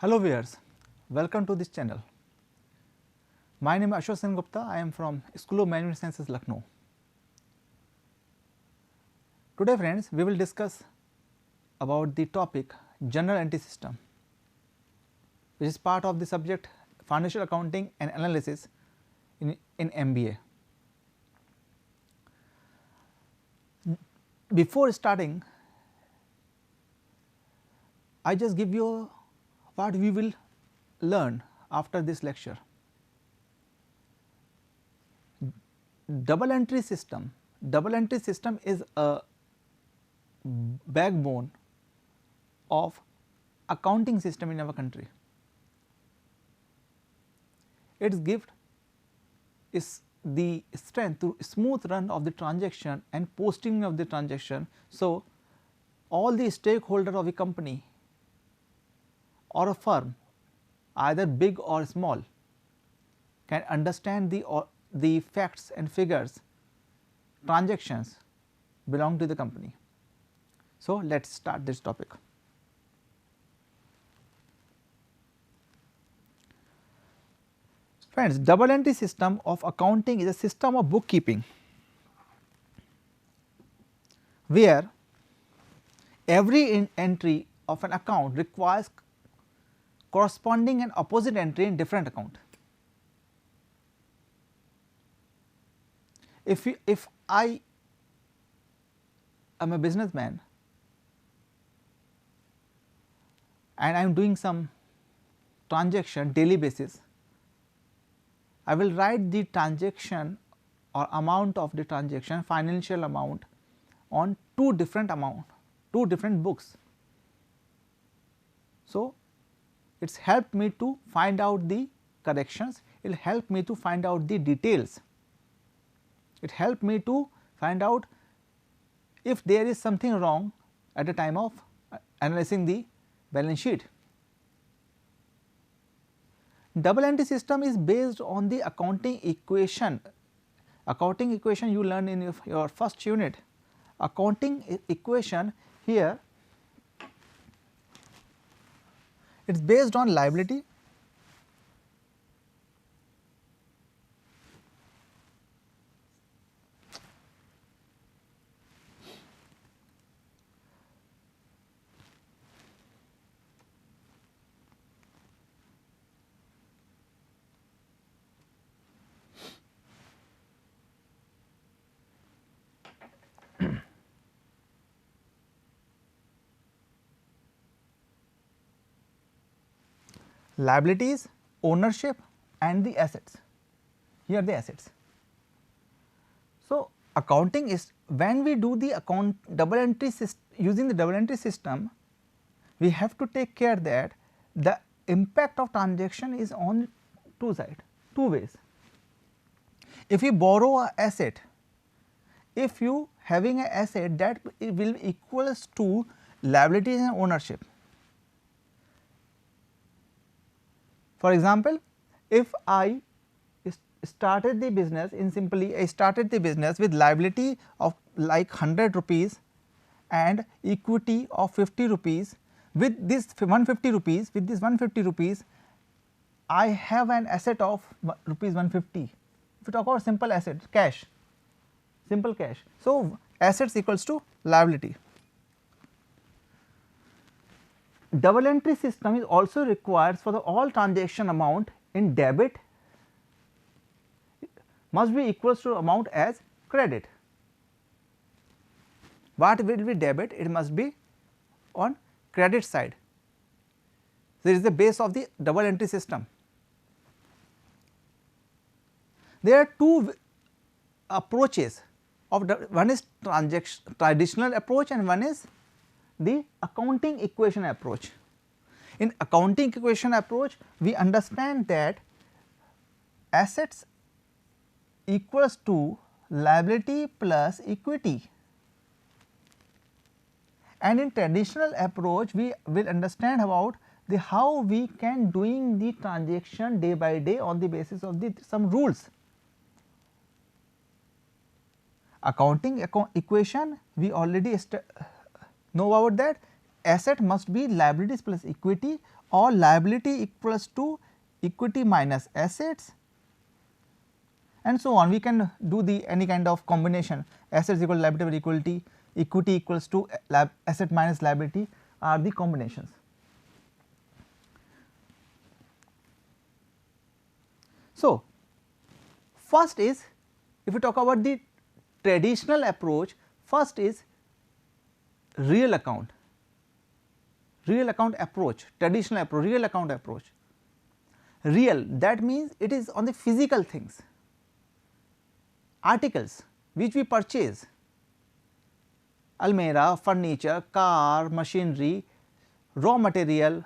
Hello viewers, welcome to this channel. My name is Ashok Sen Gupta. I am from School of Management Sciences, Lucknow. Today friends, we will discuss about the topic general entry system, which is part of the subject financial accounting and analysis in MBA. Before starting, I just give you what we will learn after this lecture. Double entry system is a backbone of accounting system in our country. Its gift is the strength to smooth run of the transaction and posting of the transaction. So, all the stakeholder of a company or a firm, either big or small, can understand the facts and figures transactions belong to the company. So, let us start this topic. Friends, double entry system of accounting is a system of bookkeeping where every entry of an account requires corresponding and opposite entry in different account. If I am a businessman and I am doing some transaction daily basis, I will write the transaction or amount of the transaction, financial amount, on two different books. So, it has helped me to find out the corrections, it will help me to find out the details, it helped me to find out if there is something wrong at the time of analyzing the balance sheet. Double entry system is based on the accounting equation. Accounting equation you learn in your first unit. Accounting equation here, it is based on liability, liabilities, ownership and the assets. Here the assets. So, accounting is when we do the double entry using the double entry system, we have to take care that the impact of transaction is on two sides, two ways. If you borrow a asset, if you having an asset that will equals to liabilities and ownership. For example, if I started the business in simply I started the business with liability of like 100 rupees and equity of 50 rupees, with this 150 rupees, with this 150 rupees I have an asset of rupees 150. If you talk about simple asset, cash, simple cash. So, assets equals to liability. Double entry system is also required for the all transaction amount in debit must be equals to amount as credit. What will be debit? It must be on credit side. This is the base of the double entry system. There are two approaches of one is traditional approach and one is the accounting equation approach. In accounting equation approach, we understand that assets equals to liability plus equity, and in traditional approach we will understand about the how we can doing the transaction day by day on the basis of the some rules. Accounting equation we already know about that. asset must be liabilities plus equity or liability equals to equity minus assets, and so on. We can do the any kind of combination, assets equal to liability plus equity equals to asset minus liability are the combinations. So, first is, if we talk about the traditional approach, first is real account approach, traditional approach, real account approach. Real, that means it is on the physical things, articles which we purchase, almirah, furniture, car, machinery, raw material,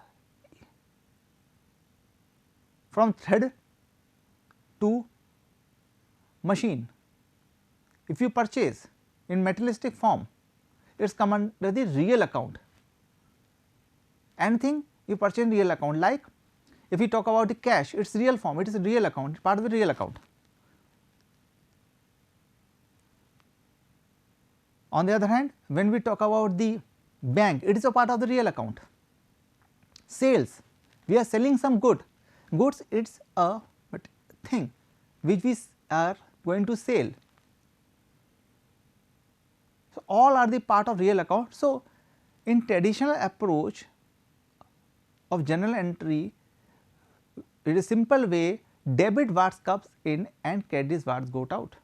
from thread to machine. If you purchase in materialistic form, it is come under the real account. Anything you purchase in real account, like if we talk about the cash, it is real form, it is a real account, part of the real account. On the other hand, when we talk about the bank, it is a part of the real account. Sales, we are selling some goods, it is a thing which we are going to sell. So, all are the part of real account. So, in traditional approach of journal entry, it is simple way, debit what comes in and credit what goes out.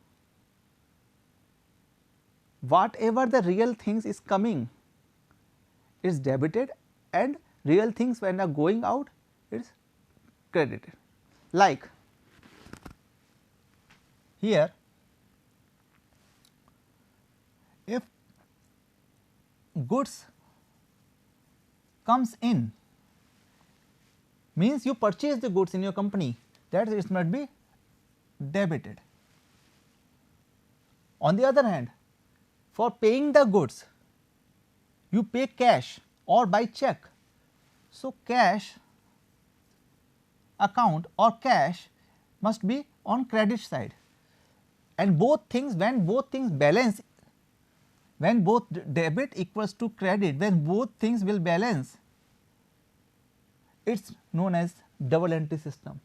Whatever the real things is coming is debited, and real things when are going out is credited. Like here, if goods comes in, means you purchase the goods in your company, that it must be debited. On the other hand, for paying the goods, you pay cash or by check. So, cash account or cash must be on credit side, and both things, when both things balance, when both debit equals to credit, when both things will balance, it is known as double entry system.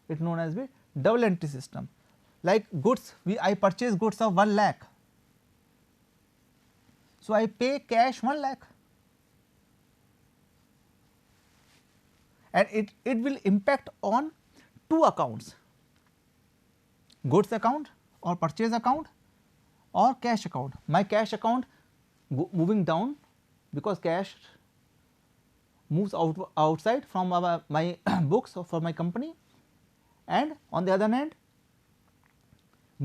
It is known as the double entry system. Like goods, I purchase goods of 1 lakh. So, I pay cash 1 lakh, and it will impact on two accounts, goods account or purchase account or cash account. My cash account moving down because cash moves outside from my books or for my company, and on the other hand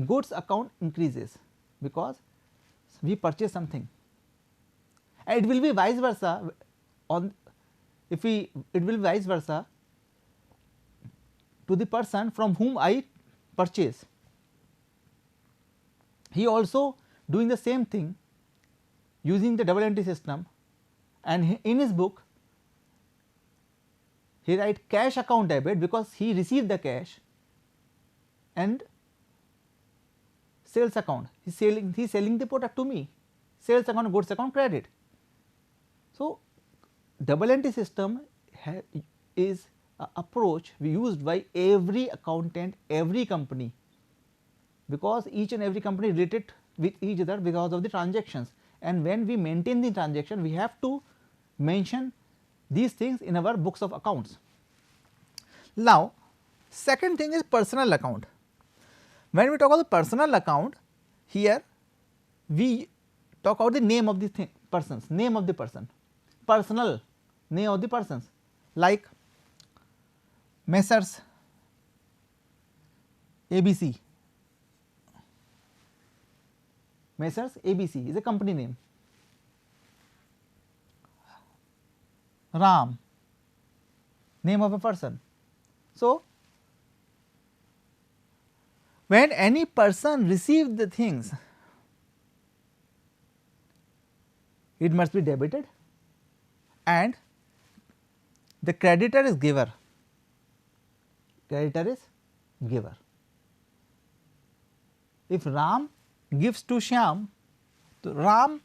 goods account increases because we purchase something, and it will be vice versa on, if we, it will be vice versa to the person from whom I purchase. He also doing the same thing using the double entry system, and in his book he write cash account debit because he received the cash, and sales account, he is selling the product to me, sales account, goods account, credit. So, double entry system is a approach used by every accountant, every company, because each and every company related with each other because of the transactions, and when we maintain the transaction, we have to mention these things in our books of accounts. Now, second thing is personal account. When we talk about the personal account, here we talk about the name of the persons, name of the person, personal name of the persons, like Messrs ABC. Messrs ABC is a company name. Ram, name of a person. So, when any person receives the things, it must be debited, and the creditor is giver, creditor is giver. If Ram gives to Shyam, so Ram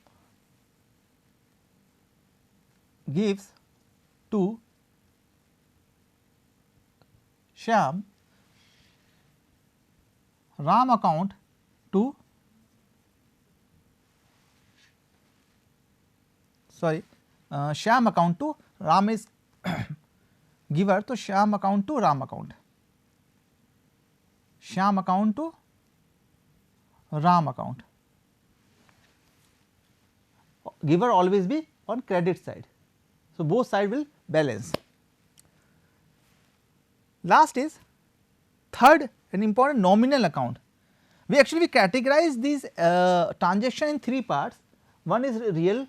gives to Shyam Ram account to Shyam account to Ram is giver, so Shyam account to Ram account, Shyam account to Ram account. Giver always be on credit side. So, both side will balance. Last is third, an important, nominal account. We actually categorize these transaction in three parts. One is real,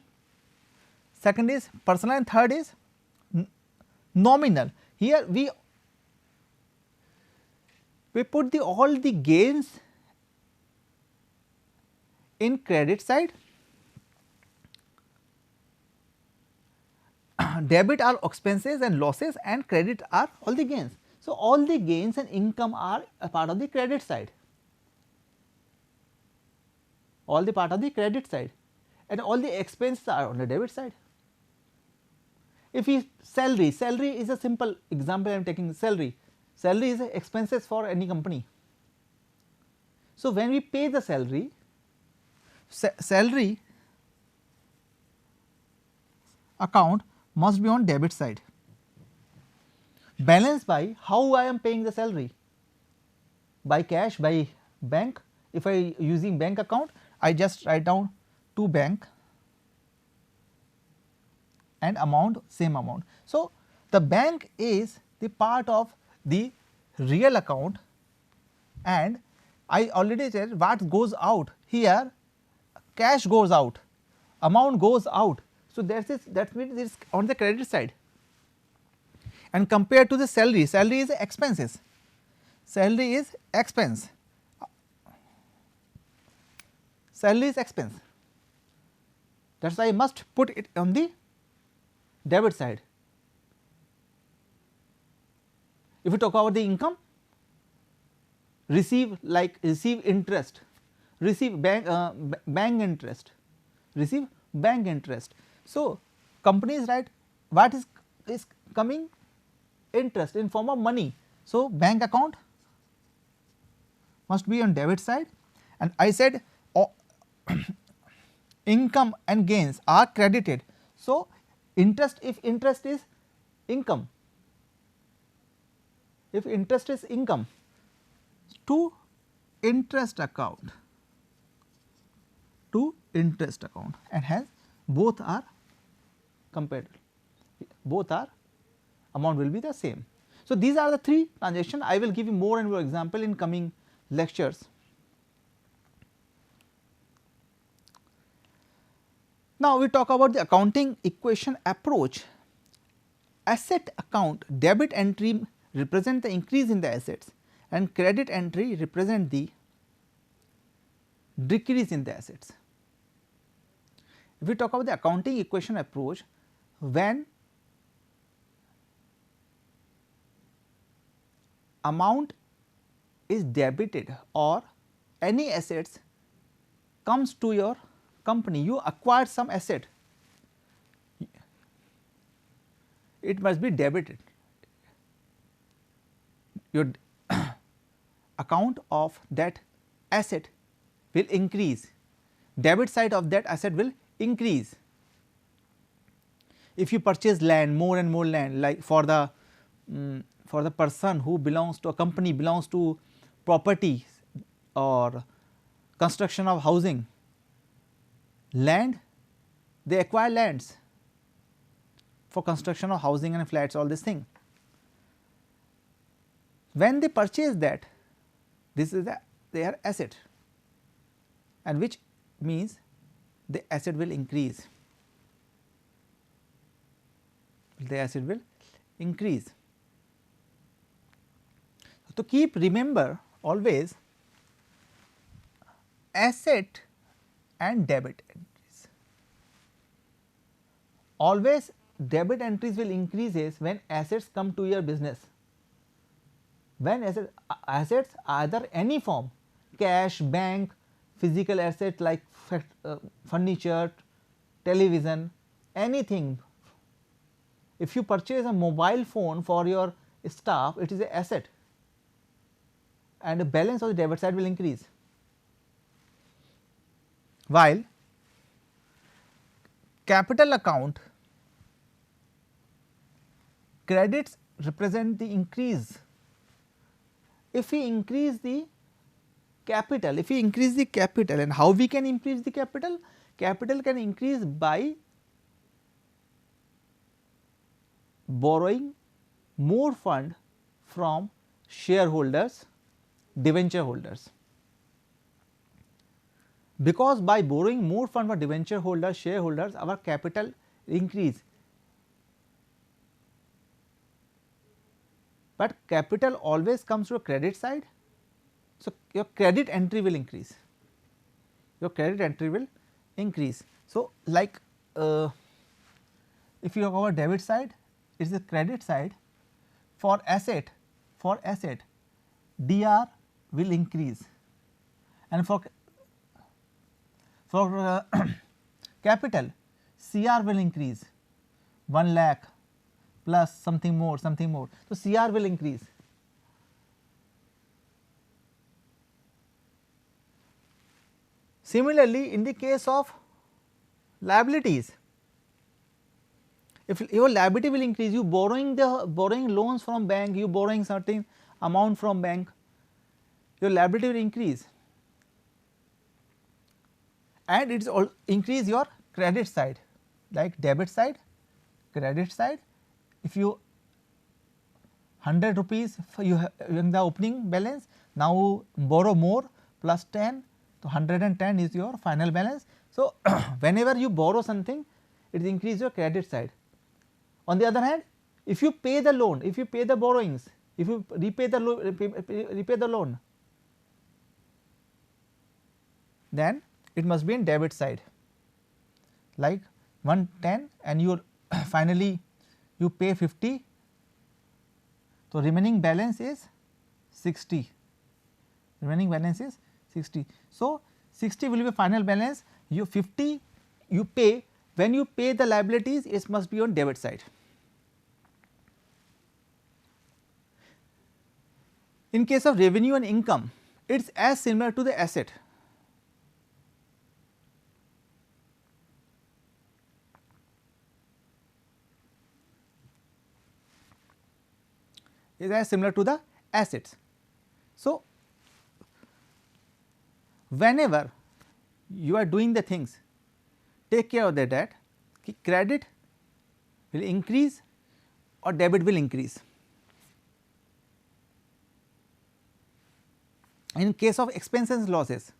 second is personal, and third is nominal. Here we put all the gains in credit side, debit are expenses and losses, and credit are all the gains. So, all the gains and income are a part of the credit side, all the part of the credit side, and all the expenses are on the debit side. If we salary is a simple example I am taking. Salary is expenses for any company. So, when we pay the salary, salary account must be on debit side, balanced by how I am paying the salary, by cash, by bank. If I using bank account, I just write down to bank and amount, same amount. So, the bank is the part of the real account, and I already said what goes out here, cash goes out, amount goes out. So, that means it is on the credit side, and compared to the salary is expenses, salary is expense, salary is expense, that is why I must put it on the debit side. If we talk about the income, receive interest, receive bank interest, receive bank interest. So, companies write what is coming, interest in form of money. So, bank account must be on debit side, and I said income and gains are credited. So, interest, if interest is income, if interest is income, to interest account, and hence both are compared, both are amount will be the same. So, these are the three transactions. I will give you more and more example in coming lectures. Now, we talk about the accounting equation approach. Asset account debit entry represent the increase in the assets, and credit entry represent the decrease in the assets. If we talk about the accounting equation approach, when amount is debited or any assets comes to your company, you acquire some asset, it must be debited. Your account of that asset will increase, debit side of that asset will increase. If you purchase land, more and more land, like for the person who belongs to a company, belongs to property or construction of housing, land, they acquire lands for construction of housing and flats, all this thing. When they purchase that, this is their asset, and which means the asset will increase, the asset will increase. So, keep remember always asset and debit entries. Always debit entries will increases when assets come to your business. When assets either any form, cash, bank, physical asset like furniture, television, anything If you purchase a mobile phone for your staff, it is an asset, and the balance on the debit side will increase, while capital account credits represent the increase. If we increase the capital, and how we can increase the capital? Capital can increase by borrowing more fund from shareholders, debenture holders. Because by borrowing more fund from debenture holders, shareholders, our capital increase, but capital always comes to a credit side. So, your credit entry will increase, So, like if you have our debit side, it is the credit side. For asset, DR will increase, and for capital, CR will increase 1 lakh plus something more. So, CR will increase. Similarly, in the case of liabilities, if your liability will increase, you borrowing loans from bank, you borrowing certain amount from bank, your liability will increase, and it is all increase your credit side, like debit side, credit side. If you 100 rupees you have in the opening balance, now borrow more plus 10, so 110 is your final balance. So, whenever you borrow something, it increase your credit side. On the other hand, if you pay the loan, if you pay the borrowings, if you repay the loan, then it must be in debit side, like 110 and you finally you pay 50. So, remaining balance is 60. So, 60 will be final balance, you 50 you pay. When you pay the liabilities, it must be on debit side. In case of revenue and income, it is as similar to the asset. Is as similar to the assets. So, whenever you are doing the things, take care of that credit will increase or debit will increase. In case of expenses and losses,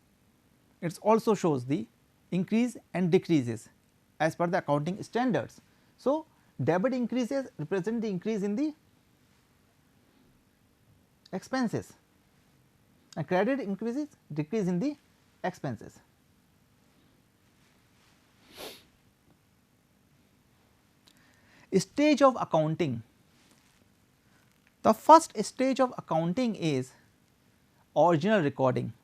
it also shows the increase and decreases as per the accounting standards. So, debit increases represent the increase in the expenses, and credit increases decrease in the expenses. Stage of accounting. The first stage of accounting is original recording.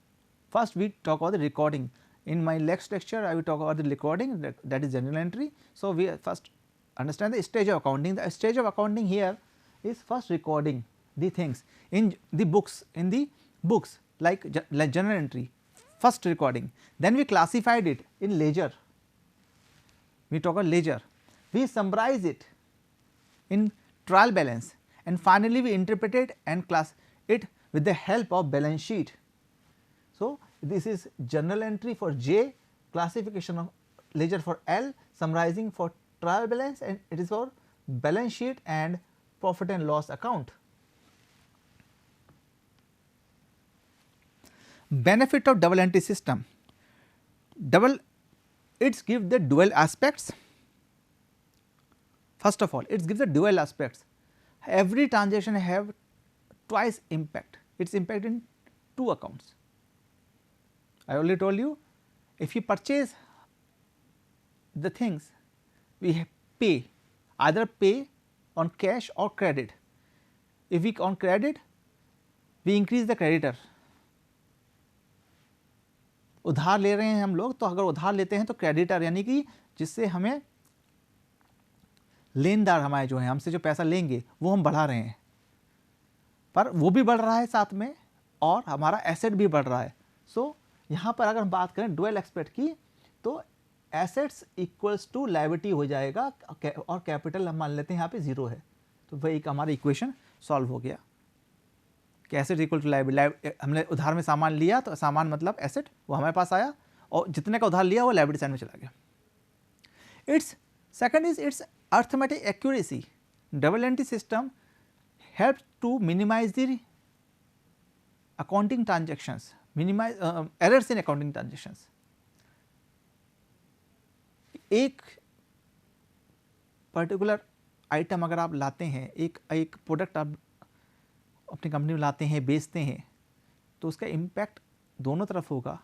First we talk about the recording. In my next lecture I will talk about the recording, that is journal entry. So, we first understand the stage of accounting. The stage of accounting here is first recording the things in the books, like journal entry, first recording. Then we classified it in ledger, we talk about ledger, we summarize it in trial balance, and finally we interpret it and class it with the help of balance sheet. So, this is journal entry for J, classification of ledger for L, summarizing for trial balance, and it is for balance sheet and profit and loss account. Benefit of double entry system. It gives the dual aspects. First of all, it gives the dual aspects. Every transaction have twice impact, its impact in two accounts. I already told you, if you purchase the things, we pay, either pay on cash or credit. If we on credit, we increase the creditor. उधार ले रहे हैं हम लोग, तो अगर उधार लेते हैं तो क्रेडिटर यानी कि जिससे हमें लेनदार हमारे जो हैं, हमसे जो पैसा लेंगे वो हम बढ़ा रहे हैं, पर वो भी बढ़ रहा है साथ में और हमारा एसेट भी बढ़ रहा है। सो यहाँ पर अगर हम बात करें डुअल एक्सपेक्ट की, तो एसेट्स इक्वल्स टू लायबिलिटी हो जाएगा और कैपिटल हम मान लेते हैं यहाँ पे 0 है, तो वही एक हमारा इक्वेशन सॉल्व हो गया कि एसेट इक्वल टू लायबिलिटी। हमने उधार में सामान लिया तो सामान मतलब एसेट, वो हमारे पास आया और जितने का उधार लिया वो लायबिलिटी साइड में चला गया। It's second is it's arithmetic accuracy. Double entry system helps to minimize the accounting transactions, minimize errors in accounting transactions. एक पर्टिकुलर आइटम अगर आप लाते हैं, एक प्रोडक्ट आप अपनी कंपनी में लाते हैं, बेचते हैं, तो उसका इम्पैक्ट दोनों तरफ होगा,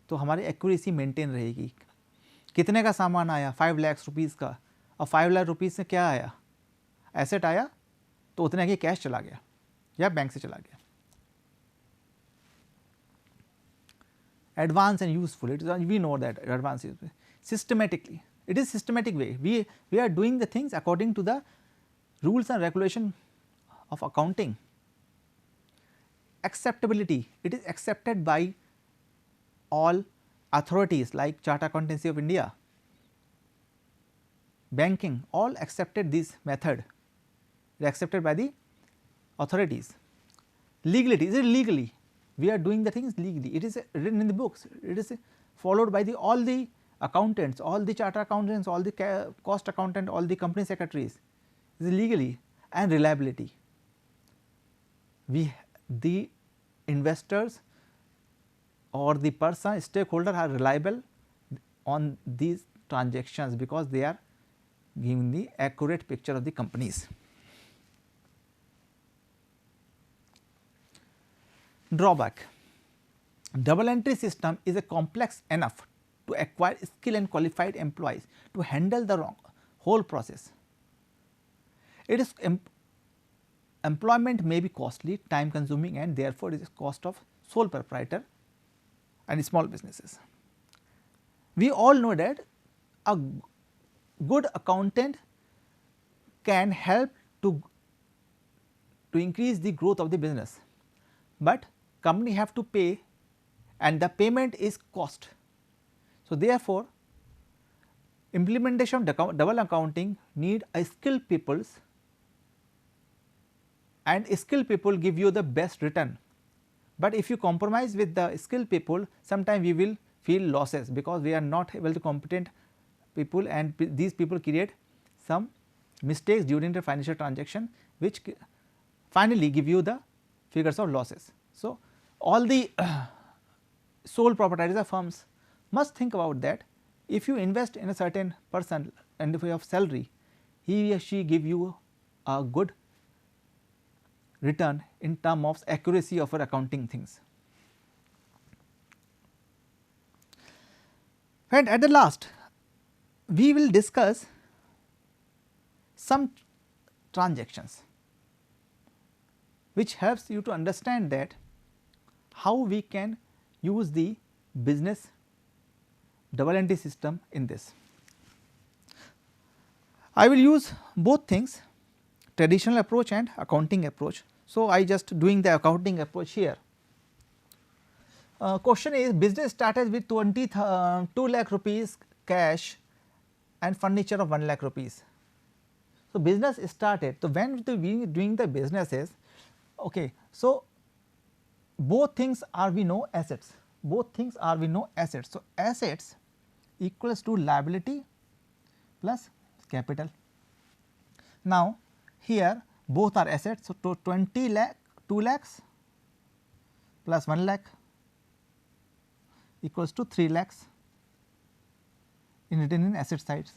तो हमारी एक्यूरेसी मेंटेन रहेगी। कितने का सामान आया, 5 लाख रुपीज़ का, और 5 लाख रुपीज़ से क्या आया, एसेट आया, तो उतने की कैश चला गया या बैंक से चला गया। Advance and useful, it is we know that advance useful systematically, it is systematic way, we are doing the things according to the rules and regulation of accounting. Acceptability, it is accepted by all authorities like Chartered Accountancy of India, banking, all accepted this method, accepted by the authorities. Legality, is it legally? We are doing the things legally. It is written in the books. It is followed by all the accountants, all the chartered accountants, all the cost accountant, all the company secretaries. It is legally. And reliability. The investors or the person stakeholder are reliable on these transactions because they are giving the accurate picture of the companies. Drawback: double entry system is a complex enough to acquire skilled and qualified employees to handle the whole process. It is employment may be costly, time consuming, and therefore it is cost of sole proprietor and small businesses. We all know that a good accountant can help to increase the growth of the business, but company have to pay and the payment is cost. So, therefore, implementation of double accounting need a skilled peoples, and skilled people give you the best return. But if you compromise with the skilled people, sometimes we will feel losses because we are not able to competent people, and these people create some mistakes during the financial transaction, which finally give you the figures of losses. So, all the sole proprietor firms must think about that. If you invest in a certain person and if you have salary, he or she give you a good return in term of accuracy of our accounting things. And at the last, we will discuss some transactions which helps you to understand that how we can use the business double entry system in this. I will use both things, traditional approach and accounting approach. So, I just doing the accounting approach here. Question is, business started with 2 lakh rupees cash and furniture of 1 lakh rupees. So, business started. So, when we doing the businesses, okay. So, both things are we know assets, both things are we know assets. So, assets equals to liability plus capital. Now, here both are assets. So, to 20 lakh 2 lakhs plus 1 lakh equals to 3 lakhs in written in asset sides.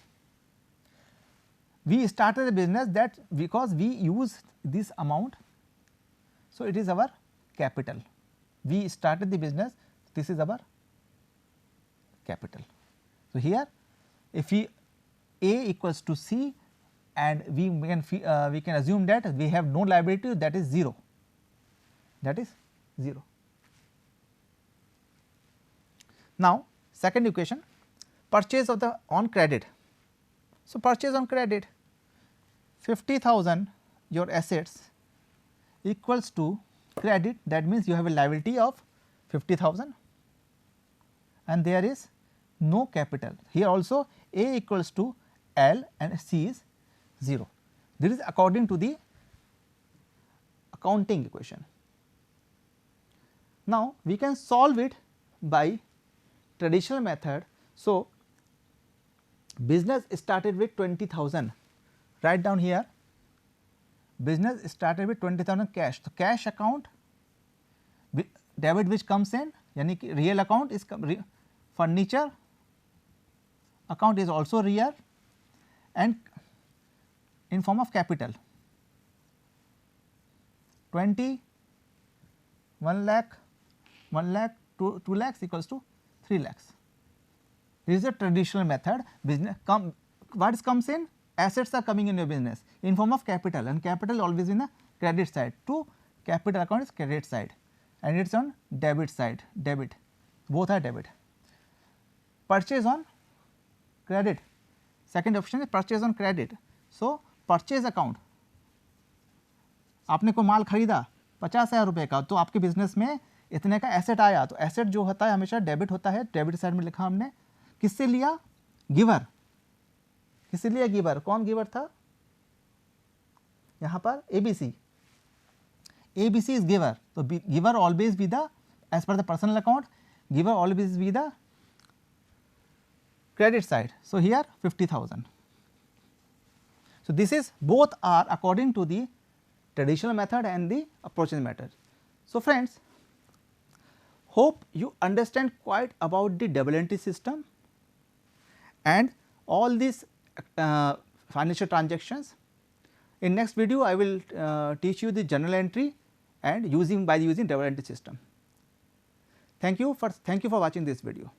We started the business that because we use this amount. So, it is our capital. We started the business, this is our capital. So, here if we A equals to C and we can assume that we have no liability, that is 0, that is 0. Now, second equation, purchase of the on credit. So, purchase on credit. 50,000 your assets equals to credit, that means you have a liability of 50,000 and there is no capital. Here also A equals to L and C is 0. This is according to the accounting equation. Now, we can solve it by traditional method. So, business started with 20,000, write down here, business started with 20,000 cash. So, cash account debit which comes in, yani ki real account is furniture account is also real and in form of capital 20, 1 lakh, 1 lakh, 2 lakhs equals to 3 lakhs. This is a traditional method. Business what comes in, assets are coming in your business in form of capital and capital always in the credit side. To capital account is credit side and it is on debit side, debit, both are debit. Purchase on credit, second option is purchase on credit. So, purchase account, आपने कोई माल खरीदा 50,000 रुपये का, तो आपके business में इतने का एसेट आया, तो एसेट जो होता है हमेशा डेबिट होता है, डेबिट साइड में लिखा हमने, किससे लिया, गिवर, किससे लिया, गिवर, कौन गिवर था, यहाँ पर ABC, ABC is giver, तो giver always be the, as per the personal account, giver always be the credit side. So, here 50,000. So, this is both are according to the traditional method and the approaching method. So, friends, hope you understand quite about the double entry system and all these financial transactions. In next video, I will teach you the journal entry and using double entry system. Thank you for watching this video.